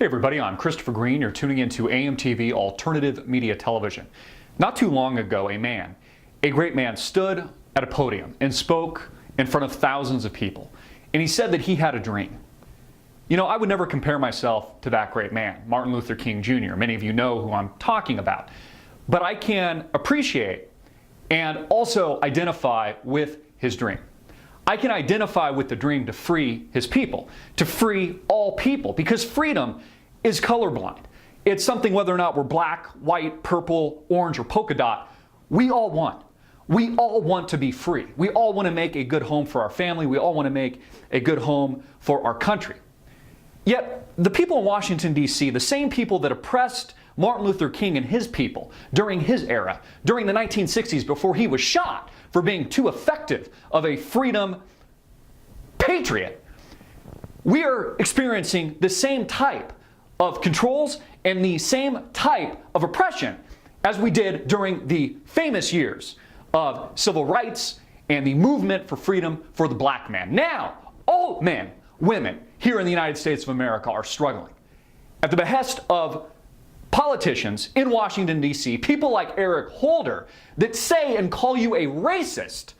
Hey everybody, I'm Christopher Green. You're tuning into AMTV Alternative Media Television. Not too long ago, a great man, stood at a podium and spoke in front of thousands of people. And he said that he had a dream. You know, I would never compare myself to that great man, Martin Luther King Jr. Many of you know who I'm talking about. But I can appreciate and also identify with his dream. I can identify with the dream to free his people, to free all people, because freedom is colorblind. It's something whether or not we're black, white, purple, orange, or polka dot, we all want. We all want to be free. We all want to make a good home for our family. We all want to make a good home for our country. Yet, the people in Washington, D.C., the same people that oppressed Martin Luther King and his people during his era, during the 1960s, before he was shot for being too effective of a freedom patriot, we are experiencing the same type of controls and the same type of oppression as we did during the famous years of civil rights and the movement for freedom for the black man. Now, all men, women here in the United States of America are struggling at the behest of politicians in Washington, D.C., people like Eric Holder that say and call you a racist,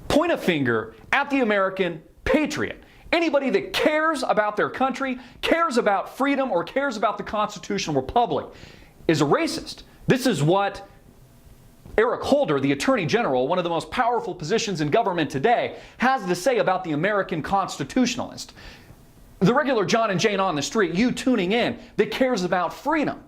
point a finger at the American patriot. Anybody that cares about their country, cares about freedom, or cares about the constitutional republic is a racist. This is what Eric Holder, the Attorney General, one of the most powerful positions in government today, has to say about the American constitutionalist. The regular John and Jane on the street, you tuning in, that cares about freedom,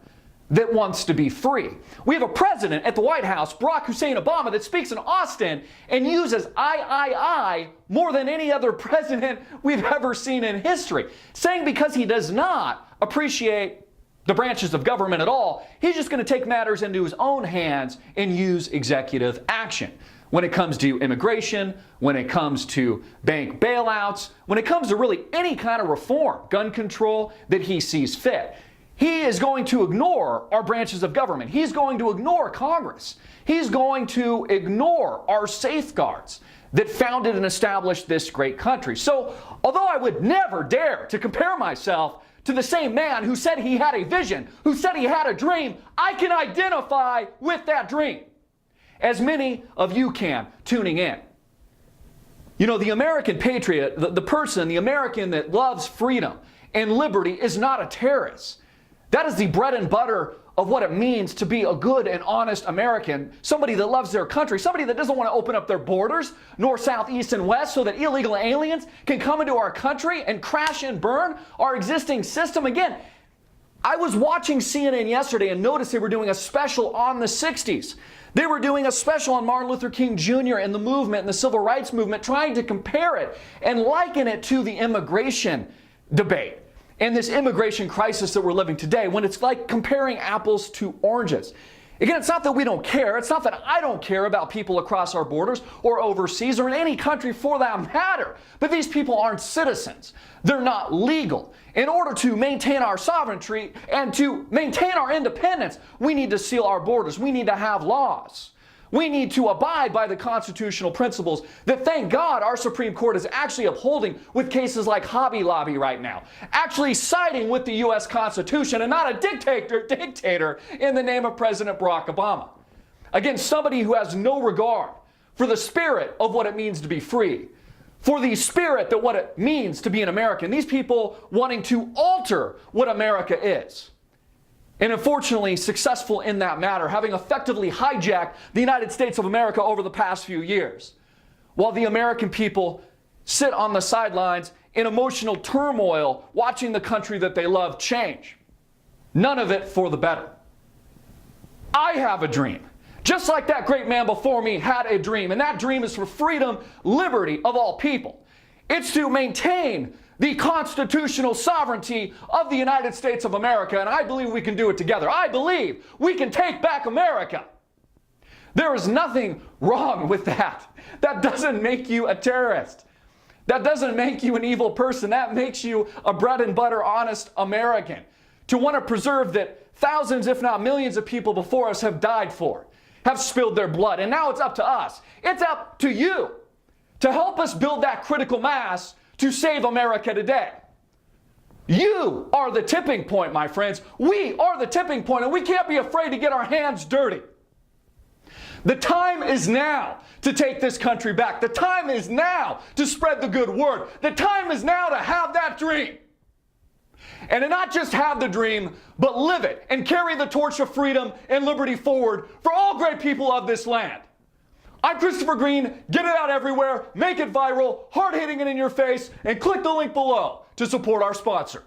that wants to be free. We have a president at the White House, Barack Hussein Obama, that speaks in Austin and uses I more than any other president we've ever seen in history, saying because he does not appreciate the branches of government at all, he's just going to take matters into his own hands and use executive action. When it comes to immigration, when it comes to bank bailouts, when it comes to really any kind of reform, gun control that he sees fit. He is going to ignore our branches of government. He's going to ignore Congress. He's going to ignore our safeguards that founded and established this great country. So, although I would never dare to compare myself to the same man who said he had a vision, who said he had a dream, I can identify with that dream, as many of you can tuning in. You know, the American patriot, the person, the American that loves freedom and liberty is not a terrorist. That is the bread and butter of what it means to be a good and honest American, somebody that loves their country, somebody that doesn't want to open up their borders, north, south, east, and west, so that illegal aliens can come into our country and crash and burn our existing system. Again, I was watching CNN yesterday and noticed they were doing a special on the 60s. They were doing a special on Martin Luther King Jr. and the movement and the civil rights movement, trying to compare it and liken it to the immigration debate and this immigration crisis that we're living today, when it's like comparing apples to oranges. Again, it's not that we don't care. It's not that I don't care about people across our borders or overseas or in any country for that matter. But these people aren't citizens. They're not legal. In order to maintain our sovereignty and to maintain our independence, we need to seal our borders. We need to have laws. We need to abide by the constitutional principles that, thank God, our Supreme Court is actually upholding with cases like Hobby Lobby right now, actually siding with the U.S. Constitution and not a dictator in the name of President Barack Obama. Again, somebody who has no regard for the spirit of what it means to be free, for the spirit that what it means to be an American. These people wanting to alter what America is. And unfortunately successful in that matter, having effectively hijacked the United States of America over the past few years, while the American people sit on the sidelines in emotional turmoil, watching the country that they love change. None of it for the better. I have a dream, just like that great man before me had a dream, and that dream is for freedom, liberty of all people. It's to maintain the constitutional sovereignty of the United States of America, and I believe we can do it together. I believe we can take back America. There is nothing wrong with that. That doesn't make you a terrorist. That doesn't make you an evil person. That makes you a bread and butter, honest American. To want to preserve that thousands, if not millions of people before us have died for, have spilled their blood, and now it's up to us. It's up to you to help us build that critical mass to save America today. You are the tipping point, my friends. We are the tipping point, and we can't be afraid to get our hands dirty. The time is now to take this country back. The time is now to spread the good word. The time is now to have that dream. And to not just have the dream, but live it and carry the torch of freedom and liberty forward for all great people of this land. I'm Christopher Green. Get it out everywhere, make it viral, hard-hitting it in your face, and click the link below to support our sponsor.